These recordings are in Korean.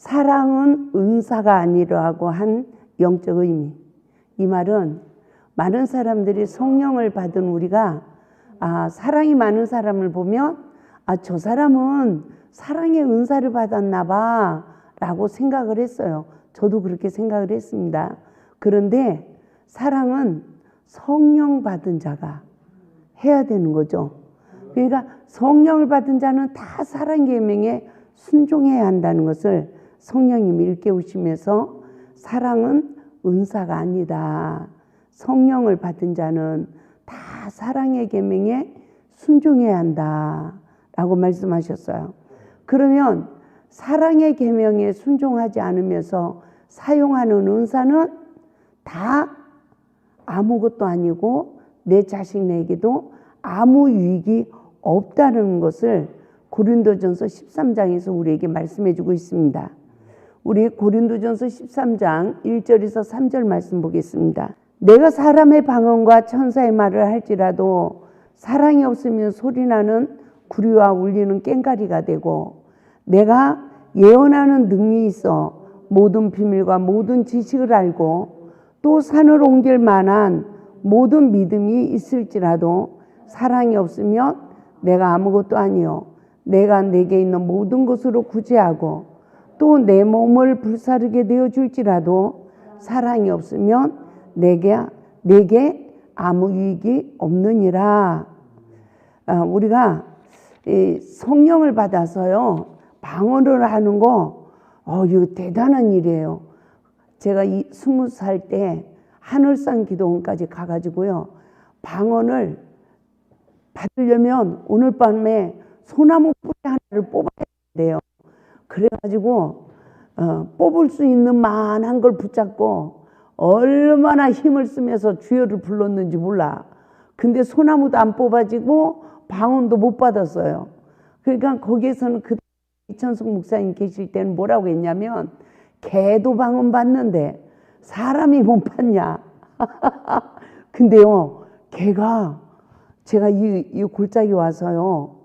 사랑은 은사가 아니라고 한 영적 의미. 이 말은 많은 사람들이 성령을 받은 우리가 사랑이 많은 사람을 보면 저 사람은 사랑의 은사를 받았나 봐 라고 생각을 했어요. 저도 그렇게 생각을 했습니다. 그런데 사랑은 성령 받은 자가 해야 되는 거죠. 그러니까 성령을 받은 자는 다 사랑 계명에 순종해야 한다는 것을 성령님이 일깨우시면서 사랑은 은사가 아니다. 성령을 받은 자는 다 사랑의 계명에 순종해야 한다 라고 말씀하셨어요. 그러면 사랑의 계명에 순종하지 않으면서 사용하는 은사는 다 아무것도 아니고 내 자신에게도 아무 유익이 없다는 것을 고린도전서 13장에서 우리에게 말씀해 주고 있습니다. 우리 고린도전서 13장 1절에서 3절 말씀 보겠습니다. 내가 사람의 방언과 천사의 말을 할지라도 사랑이 없으면 소리나는 구리와 울리는 꽹과리가 되고, 내가 예언하는 능력이 있어 모든 비밀과 모든 지식을 알고 또 산을 옮길 만한 모든 믿음이 있을지라도 사랑이 없으면 내가 아무것도 아니요 내가 내게 있는 모든 것으로 구제하고 또 내 몸을 불사르게 내어줄지라도 사랑이 없으면 내게 아무 유익이 없느니라. 우리가 성령을 받아서요 방언을 하는 거 이거 대단한 일이에요. 제가 20살 때 하늘산 기도원까지 가가지고요 방언을 받으려면 오늘 밤에 소나무 뿌리 하나를 뽑아야 돼요. 그래가지고 뽑을 수 있는 만한 걸 붙잡고 얼마나 힘을 쓰면서 주여를 불렀는지 몰라. 근데 소나무도 안 뽑아지고 방언도 못 받았어요. 그러니까 거기에서는 그 이천숙 목사님 계실 때는 뭐라고 했냐면, 개도 방언 받는데 사람이 못 받냐. 근데요 개가, 제가 이 골짜기 와서요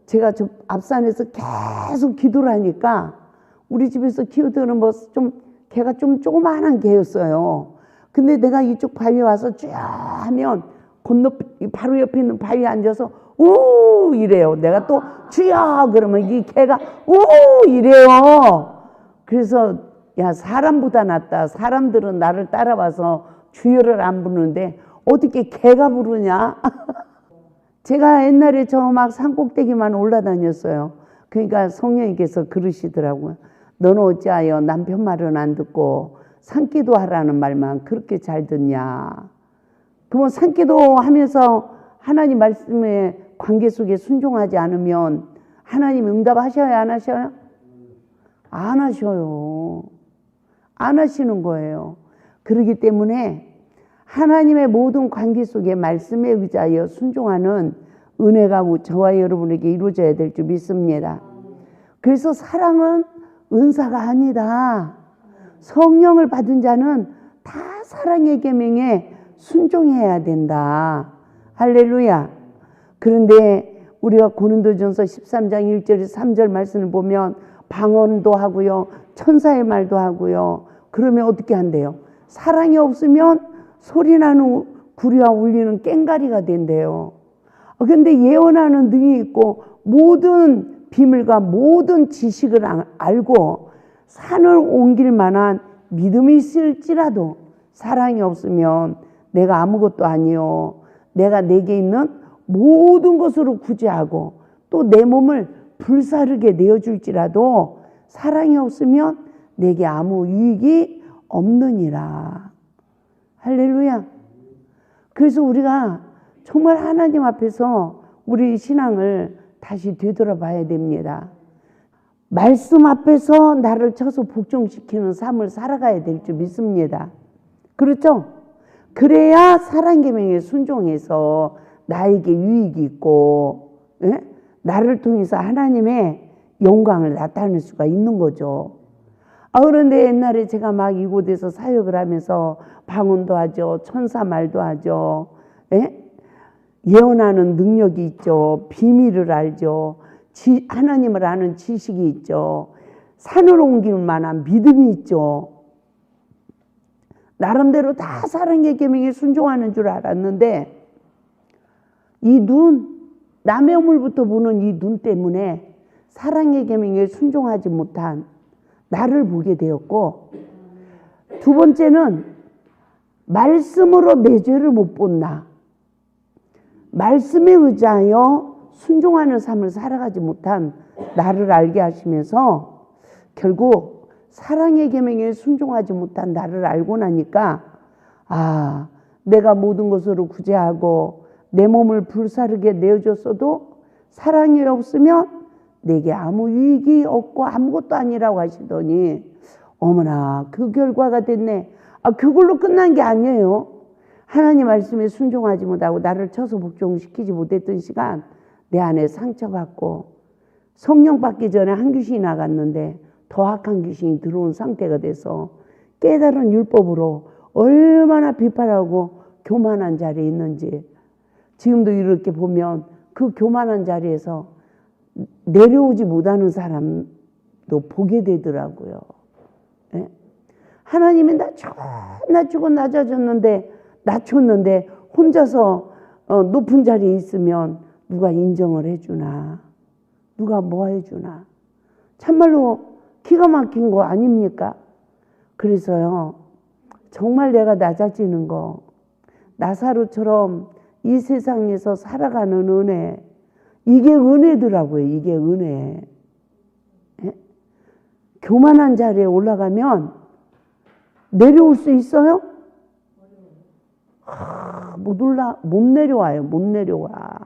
제가 저 앞산에서 계속 기도를 하니까 우리 집에서 키우던 개가 좀 조그마한 개였어요. 근데 내가 이쪽 바위에 와서 쭉 하면 바로 옆에 있는 바위에 앉아서 우 이래요. 내가 또 주여 그러면 이 개가 우 이래요. 그래서 야, 사람보다 낫다. 사람들은 나를 따라와서 주여를 안 부르는데 어떻게 개가 부르냐. 제가 옛날에 저 막 산꼭대기만 올라다녔어요. 그러니까 성령님께서 그러시더라고요. 너는 어찌하여 남편 말은 안 듣고 산기도 하라는 말만 그렇게 잘 듣냐. 그러면 산기도 하면서 하나님 말씀의 관계 속에 순종하지 않으면 하나님 응답하셔요, 안 하셔요? 안 하셔요. 안 하시는 거예요. 그렇기 때문에 하나님의 모든 관계 속에 말씀에 의지하여 순종하는 은혜가 저와 여러분에게 이루어져야 될 줄 믿습니다. 그래서 사랑은 은사가 아니다. 성령을 받은 자는 다 사랑의 계명에 순종해야 된다. 할렐루야. 그런데 우리가 고린도전서 13장 1절에서 3절 말씀을 보면 방언도 하고요 천사의 말도 하고요. 그러면 어떻게 한대요? 사랑이 없으면 소리나는 구리와 울리는 꽹과리가 된대요. 그런데 예언하는 능이 있고 모든 비밀과 모든 지식을 알고 산을 옮길 만한 믿음이 있을지라도 사랑이 없으면 내가 아무것도 아니요 내가 내게 있는 모든 것으로 구제하고 또 내 몸을 불사르게 내어줄지라도 사랑이 없으면 내게 아무 유익이 없느니라. 할렐루야. 그래서 우리가 정말 하나님 앞에서 우리 신앙을 다시 되돌아봐야 됩니다. 말씀 앞에서 나를 쳐서 복종시키는 삶을 살아가야 될 줄 믿습니다. 그렇죠? 그래야 사랑 계명에 순종해서 나에게 유익이 있고 나를 통해서 하나님의 영광을 나타낼 수가 있는 거죠. 그런데 옛날에 제가 막 이곳에서 사역을 하면서 방언도 하죠. 천사 말도 하죠. 예언하는 능력이 있죠. 비밀을 알죠. 하나님을 아는 지식이 있죠. 산을 옮길 만한 믿음이 있죠. 나름대로 다 사랑의 계명에 순종하는 줄 알았는데 이 눈, 남의 물부터 보는 이 눈 때문에 사랑의 계명에 순종하지 못한 나를 보게 되었고, 두 번째는 말씀으로 내 죄를 못 본 나, 말씀에 의지하여 순종하는 삶을 살아가지 못한 나를 알게 하시면서 결국 사랑의 계명에 순종하지 못한 나를 알고 나니까 아, 내가 모든 것으로 구제하고 내 몸을 불사르게 내어줬어도 사랑이 없으면 내게 아무 유익이 없고 아무것도 아니라고 하시더니 어머나 그 결과가 됐네. 아, 그걸로 끝난 게 아니에요. 하나님 말씀에 순종하지 못하고 나를 쳐서 복종시키지 못했던 시간 내 안에 상처받고 성령 받기 전에 한 귀신이 나갔는데 더 악한 귀신이 들어온 상태가 돼서 깨달은 율법으로 얼마나 비판하고 교만한 자리에 있는지 지금도 이렇게 보면 그 교만한 자리에서 내려오지 못하는 사람도 보게 되더라고요. 예? 하나님이 낮추고 낮췄는데 혼자서 높은 자리에 있으면 누가 인정을 해주나, 누가 뭐 해주나. 참말로 기가 막힌 거 아닙니까? 그래서요, 정말 내가 낮아지는 거, 나사로처럼 이 세상에서 살아가는 은혜, 이게 은혜더라고요. 이게 은혜. 예? 교만한 자리에 올라가면 내려올 수 있어요? 못 내려와요. 못 내려와.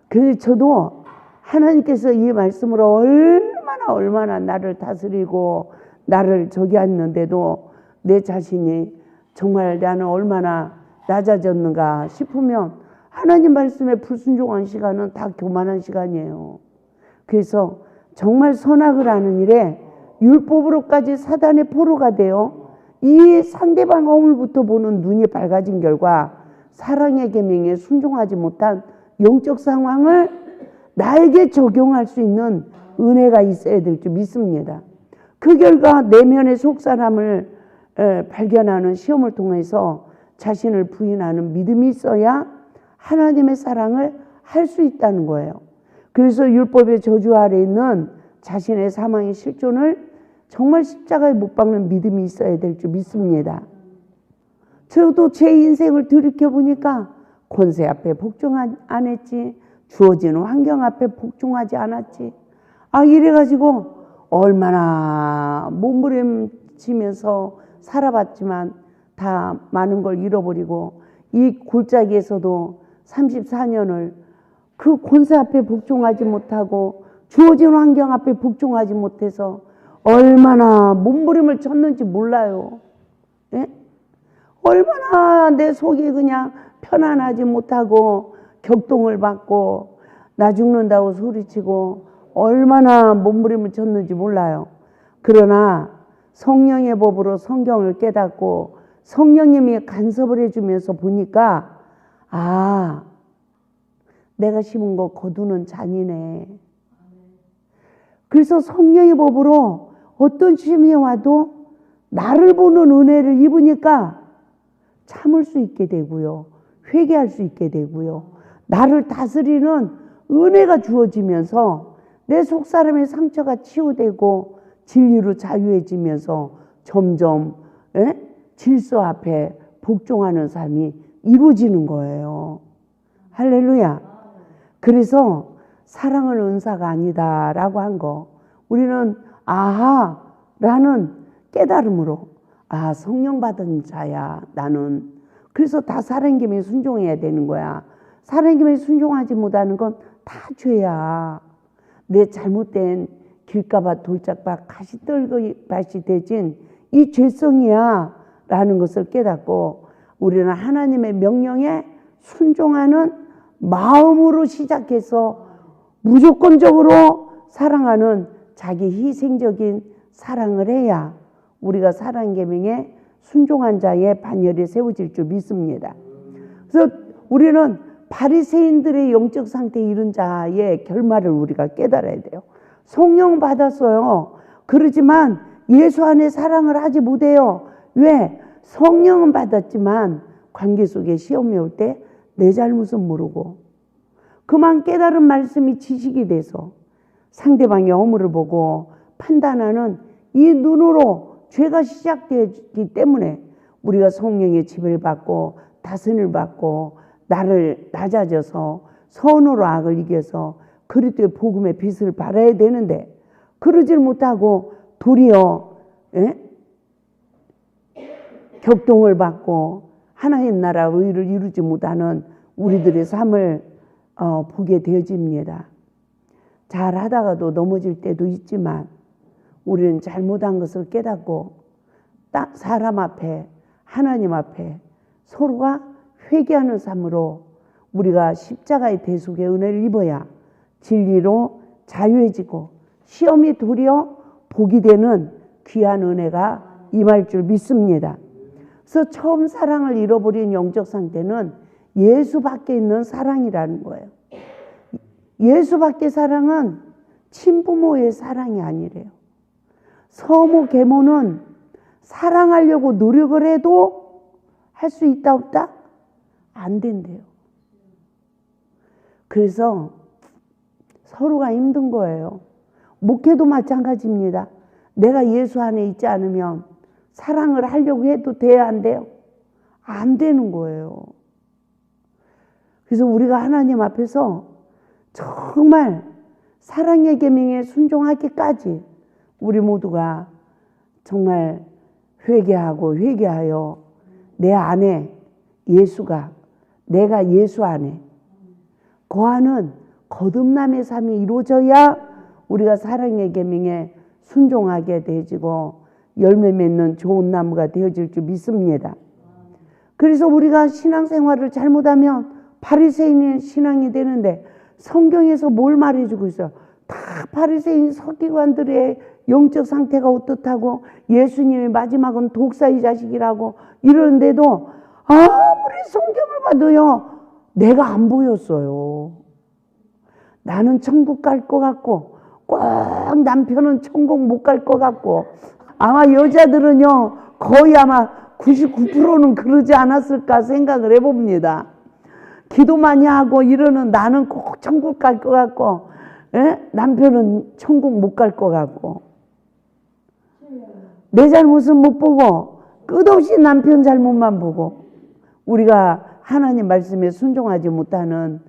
그래서 저도 하나님께서 이 말씀으로 얼마나 나를 다스리고 나를 저기 했는데도 내 자신이 정말 나는 얼마나 낮아졌는가 싶으면 하나님 말씀에 불순종한 시간은 다 교만한 시간이에요. 그래서 정말 선악을 하는 일에 율법으로까지 사단의 포로가 되어 이 상대방 허물부터 보는 눈이 밝아진 결과 사랑의 계명에 순종하지 못한 영적 상황을 나에게 적용할 수 있는 은혜가 있어야 될 줄 믿습니다. 그 결과 내면의 속사람을 발견하는 시험을 통해서 자신을 부인하는 믿음이 있어야 하나님의 사랑을 할 수 있다는 거예요. 그래서 율법의 저주 아래 있는 자신의 사망의 실존을 정말 십자가에 못 박는 믿음이 있어야 될 줄 믿습니다. 저도 제 인생을 돌이켜보니까 권세 앞에 복종 안 했지, 주어지는 환경 앞에 복종하지 않았지. 아, 이래가지고 얼마나 몸부림치면서 살아봤지만 다 많은 걸 잃어버리고 이 골짜기에서도 34년을 그 권세 앞에 복종하지 못하고 주어진 환경 앞에 복종하지 못해서 얼마나 몸부림을 쳤는지 몰라요. 예? 얼마나 내 속이 그냥 편안하지 못하고 격동을 받고 나 죽는다고 소리치고 얼마나 몸부림을 쳤는지 몰라요. 그러나 성령의 법으로 성경을 깨닫고 성령님이 간섭을 해주면서 보니까 아, 내가 심은 거 거두는 잔이네. 그래서 성령의 법으로 어떤 시험이 와도 나를 보는 은혜를 입으니까 참을 수 있게 되고요. 회개할 수 있게 되고요. 나를 다스리는 은혜가 주어지면서 내 속사람의 상처가 치유되고 진리로 자유해지면서 점점 질서 앞에 복종하는 삶이 이루어지는 거예요. 할렐루야. 그래서 사랑은 은사가 아니다라고 한 거, 우리는 아하라는 깨달음으로 아, 성령 받은 자야 나는. 그래서 다 사랑의 계명에 순종해야 되는 거야. 사랑의 계명에 순종하지 못하는 건 다 죄야. 내 잘못된 길가밭 돌짝밭 가시떨기밭이 되진 이 죄성이야 라는 것을 깨닫고 우리는 하나님의 명령에 순종하는 마음으로 시작해서 무조건적으로 사랑하는 자기 희생적인 사랑을 해야 우리가 사랑 계명에 순종한 자의 반열에 세워질 줄 믿습니다. 그래서 우리는 바리새인들의 영적 상태에 이른 자의 결말을 우리가 깨달아야 돼요. 성령 받았어요. 그러지만 예수 안에 사랑을 하지 못해요. 왜? 성령은 받았지만 관계 속에 시험이 올 때 내 잘못은 모르고 그만 깨달은 말씀이 지식이 돼서 상대방의 허물을 보고 판단하는 이 눈으로 죄가 시작되기 때문에 우리가 성령의 지배를 받고 다스림을 받고 나를 낮아져서 선으로 악을 이겨서 그리스도의 복음의 빛을 발해야 되는데 그러질 못하고 도리어 격동을 받고 하나님 나라 의를 이루지 못하는 우리들의 삶을 보게 되어집니다. 잘하다가도 넘어질 때도 있지만 우리는 잘못한 것을 깨닫고 사람 앞에 하나님 앞에 서로가 회개하는 삶으로 우리가 십자가의 대속의 은혜를 입어야 진리로 자유해지고 시험이 도리어 복이 되는 귀한 은혜가 임할 줄 믿습니다. 그래서 처음 사랑을 잃어버린 영적 상태는 예수 밖에 있는 사랑이라는 거예요. 예수 밖의 사랑은 친부모의 사랑이 아니래요. 서모 계모는 사랑하려고 노력을 해도 할 수 있다 없다? 안 된대요. 그래서 서로가 힘든 거예요. 목회도 마찬가지입니다. 내가 예수 안에 있지 않으면 사랑을 하려고 해도 돼야 안 돼요? 안 되는 거예요. 그래서 우리가 하나님 앞에서 정말 사랑의 계명에 순종하기까지 우리 모두가 정말 회개하여 내 안에 예수가 내가 예수 안에 거하는 거듭남의 삶이 이루어져야 우리가 사랑의 계명에 순종하게 되어지고 열매 맺는 좋은 나무가 되어질 줄 믿습니다. 그래서 우리가 신앙생활을 잘못하면 바리새인의 신앙이 되는데 성경에서 뭘 말해주고 있어요? 다 바리새인 서기관들의 영적 상태가 어떻다고 예수님이 마지막은 독사의 자식이라고 이러는데도 아무리 성경을 봐도요 내가 안 보였어요. 나는 천국 갈 것 같고 꼭 남편은 천국 못 갈 것 같고 아마 여자들은요 거의 아마 99%는 그러지 않았을까 생각을 해봅니다. 기도 많이 하고 이러는 나는 꼭 천국 갈 것 같고 남편은 천국 못 갈 것 같고 내 잘못은 못 보고 끝없이 남편 잘못만 보고 우리가 하나님 말씀에 순종하지 못하는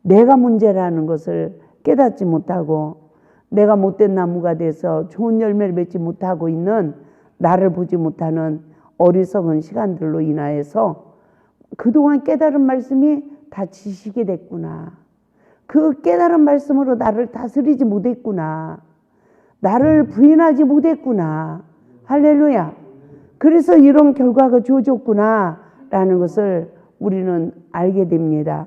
내가 문제라는 것을 깨닫지 못하고 내가 못된 나무가 돼서 좋은 열매를 맺지 못하고 있는 나를 보지 못하는 어리석은 시간들로 인하여서 그동안 깨달은 말씀이 다 지식이 됐구나. 그 깨달은 말씀으로 나를 다스리지 못했구나. 나를 부인하지 못했구나. 할렐루야. 그래서 이런 결과가 주어졌구나 라는 것을 우리는 알게 됩니다.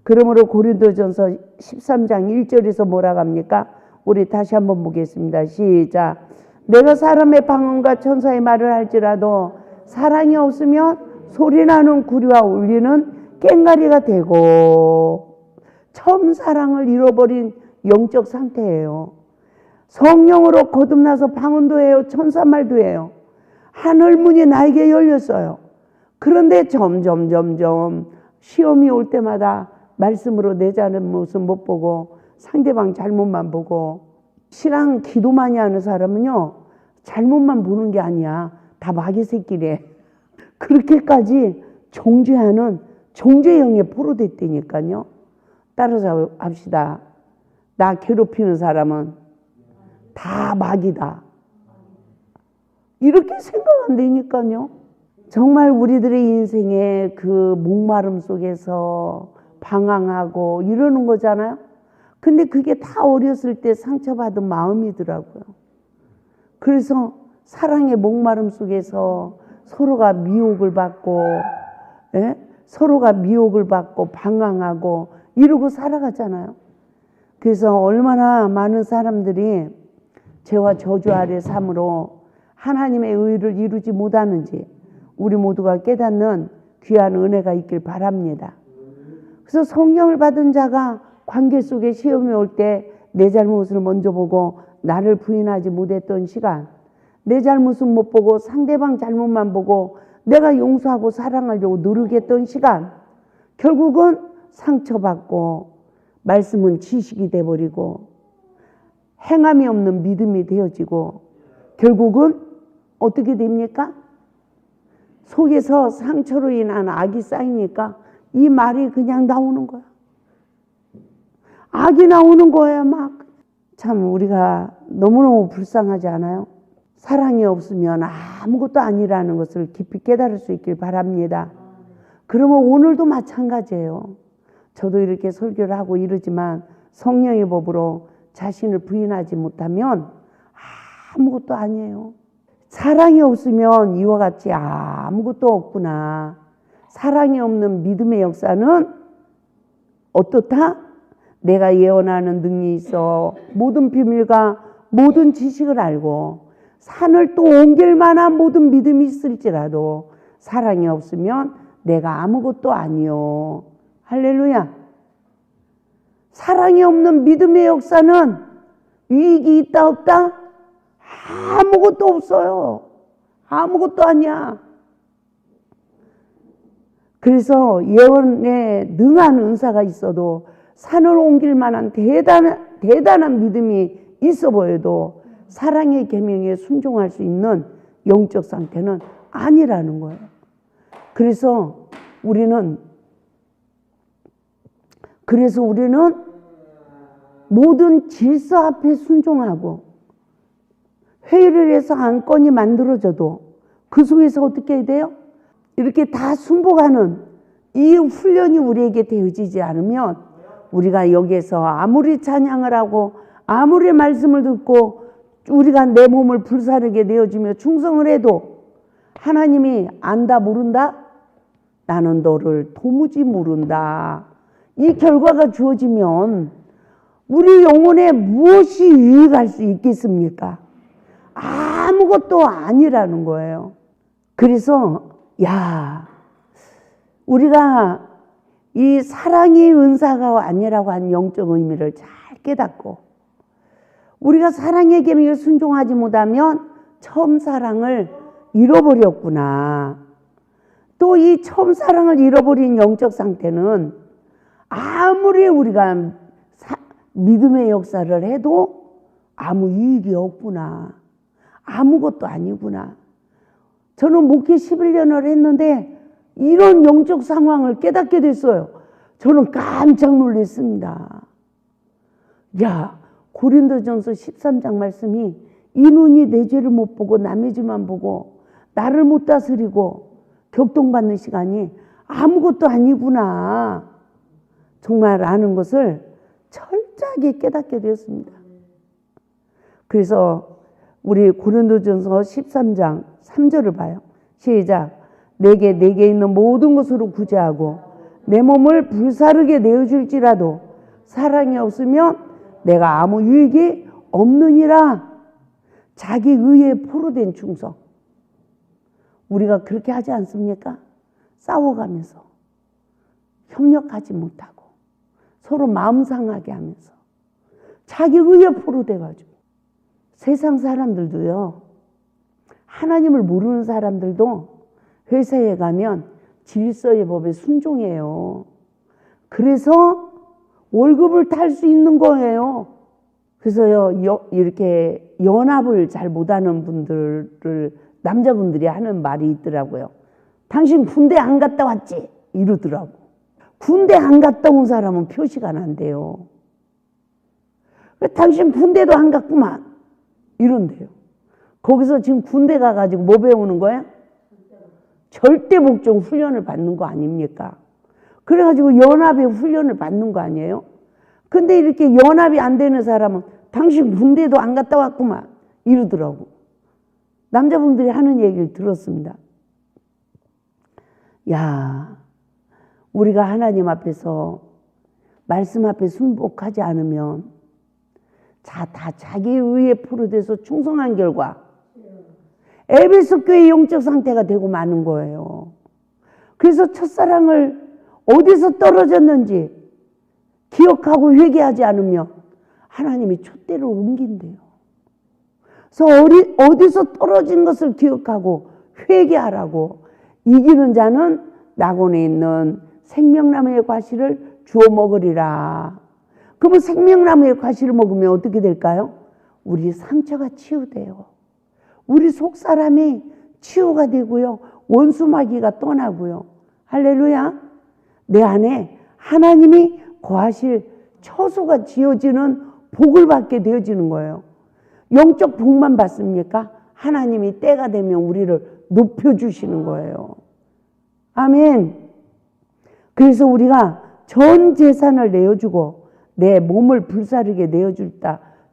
그러므로 고린도전서 13장 1절에서 뭐라고 합니까? 우리 다시 한번 보겠습니다. 시작. 내가 사람의 방언과 천사의 말을 할지라도 사랑이 없으면 소리나는 구리와 울리는 꽹과리가 되고 처음 사랑을 잃어버린 영적 상태예요. 성령으로 거듭나서 방언도 해요. 천사말도 해요. 하늘문이 나에게 열렸어요. 그런데 점점 시험이 올 때마다 말씀으로 내 잘못은 못 보고 상대방 잘못만 보고 신앙 기도 많이 하는 사람은요 잘못만 보는 게 아니야. 다 마귀 새끼래. 그렇게까지 정죄하는 정죄형에 포로됐다니까요. 따라서 합시다. 나 괴롭히는 사람은 다 마귀다. 이렇게 생각 안 되니까요. 정말 우리들의 인생에 그 목마름 속에서 방황하고 이러는 거잖아요. 근데 그게 다 어렸을 때 상처받은 마음이더라고요. 그래서 사랑의 목마름 속에서 서로가 미혹을 받고 서로가 미혹을 받고 방황하고 이러고 살아가잖아요. 그래서 얼마나 많은 사람들이 죄와 저주 아래 삶으로 하나님의 의를 이루지 못하는지 우리 모두가 깨닫는 귀한 은혜가 있길 바랍니다. 그래서 성령을 받은 자가 관계 속에 시험이 올 때 내 잘못을 먼저 보고 나를 부인하지 못했던 시간, 내 잘못은 못 보고 상대방 잘못만 보고 내가 용서하고 사랑하려고 노력했던 시간, 결국은 상처받고 말씀은 지식이 돼버리고 행함이 없는 믿음이 되어지고 결국은 어떻게 됩니까? 속에서 상처로 인한 악이 쌓이니까 이 말이 그냥 나오는 거야. 악이 나오는 거야 막. 참 우리가 너무너무 불쌍하지 않아요? 사랑이 없으면 아무것도 아니라는 것을 깊이 깨달을 수 있길 바랍니다. 그러면 오늘도 마찬가지예요. 저도 이렇게 설교를 하고 이러지만 성령의 법으로 자신을 부인하지 못하면 아무것도 아니에요. 사랑이 없으면 이와 같이 아무것도 없구나. 사랑이 없는 믿음의 역사는 어떻다? 내가 예언하는 능력이 있어 모든 비밀과 모든 지식을 알고 산을 또 옮길 만한 모든 믿음이 있을지라도 사랑이 없으면 내가 아무것도 아니요. 할렐루야. 사랑이 없는 믿음의 역사는 유익이 있다 없다? 아무것도 없어요. 아무것도 아니야. 그래서 예언에 능한 은사가 있어도 산을 옮길 만한 대단한 믿음이 있어 보여도 사랑의 계명에 순종할 수 있는 영적 상태는 아니라는 거예요. 그래서 우리는 모든 질서 앞에 순종하고 회의를 해서 안건이 만들어져도 그 속에서 어떻게 해야 돼요? 이렇게 다 순복하는 이 훈련이 우리에게 되어지지 않으면 우리가 여기에서 아무리 찬양을 하고 아무리 말씀을 듣고 우리가 내 몸을 불사르게 내어주며 충성을 해도 하나님이 안다 모른다? 나는 너를 도무지 모른다. 이 결과가 주어지면 우리 영혼에 무엇이 유익할 수 있겠습니까? 아무것도 아니라는 거예요. 그래서 우리가 이 사랑의 은사가 아니라고 한 영적 의미를 잘 깨닫고 우리가 사랑의 계명에 순종하지 못하면 처음 사랑을 잃어버렸구나. 또 이 처음 사랑을 잃어버린 영적 상태는 아무리 우리가 믿음의 역사를 해도 아무 유익이 없구나. 아무것도 아니구나. 저는 목회 11년을 했는데 이런 영적 상황을 깨닫게 됐어요. 저는 깜짝 놀랐습니다. 고린도전서 13장 말씀이 이 눈이 내 죄를 못 보고 남의 죄만 보고 나를 못 다스리고 격동받는 시간이 아무것도 아니구나. 정말 아는 것을 철저하게 깨닫게 되었습니다. 그래서 우리 고린도전서 13장 3절을 봐요. 시작. 내게 있는 모든 것으로 구제하고 내 몸을 불사르게 내어줄지라도 사랑이 없으면 내가 아무 유익이 없느니라. 자기 의에 포로된 충성. 우리가 그렇게 하지 않습니까? 싸워가면서 협력하지 못하고 서로 마음 상하게 하면서 자기 의에 포로돼가지고 세상 사람들도요. 하나님을 모르는 사람들도 회사에 가면 질서의 법에 순종해요. 그래서 월급을 탈 수 있는 거예요. 그래서요, 이렇게 연합을 잘 못하는 분들을 남자분들이 하는 말이 있더라고요. 당신 군대 안 갔다 왔지? 이러더라고. 군대 안 갔다 온 사람은 표시가 난대요. 당신 군대도 안 갔구만. 이런대요. 거기서 지금 군대 가가지고 뭐 배우는 거야? 절대 복종 훈련을 받는 거 아닙니까? 그래가지고 연합의 훈련을 받는 거 아니에요? 근데 이렇게 연합이 안 되는 사람은 당신 군대도 안 갔다 왔구만. 이러더라고. 남자분들이 하는 얘기를 들었습니다. 우리가 하나님 앞에서 말씀 앞에 순복하지 않으면 다 자기 의에 포로돼서 충성한 결과 에베소 교회의 영적 상태가 되고 마는 거예요. 그래서 첫사랑을 어디서 떨어졌는지 기억하고 회개하지 않으면 하나님이 촛대를 옮긴대요. 그래서 어디서 떨어진 것을 기억하고 회개하라고. 이기는 자는 낙원에 있는 생명나무의 과실을 주워 먹으리라. 그러면 생명나무의 과실을 먹으면 어떻게 될까요? 우리 상처가 치유돼요. 우리 속사람이 치유가 되고요. 원수마귀가 떠나고요. 할렐루야. 내 안에 하나님이 거하실 처소가 지어지는 복을 받게 되어지는 거예요. 영적 복만 받습니까? 하나님이 때가 되면 우리를 높여주시는 거예요. 아멘. 그래서 우리가 전 재산을 내어주고 내 몸을 불사르게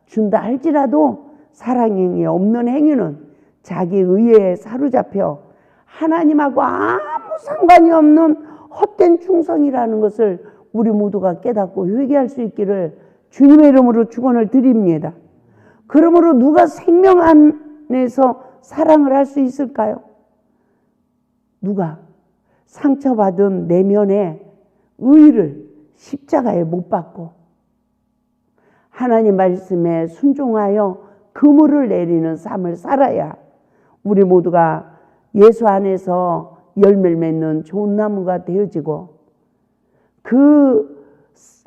준다 할지라도 사랑행위 없는 행위는 자기 의에 사로잡혀 하나님하고 아무 상관이 없는 헛된 충성이라는 것을 우리 모두가 깨닫고 회개할 수 있기를 주님의 이름으로 축원을 드립니다. 그러므로 누가 생명 안에서 사랑을 할 수 있을까요? 누가 상처받은 내면의 의를 십자가에 못 박고 하나님 말씀에 순종하여 그물을 내리는 삶을 살아야 우리 모두가 예수 안에서 열매를 맺는 좋은 나무가 되어지고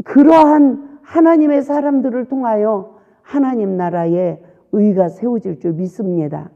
그러한 하나님의 사람들을 통하여 하나님 나라의 의가 세워질 줄 믿습니다.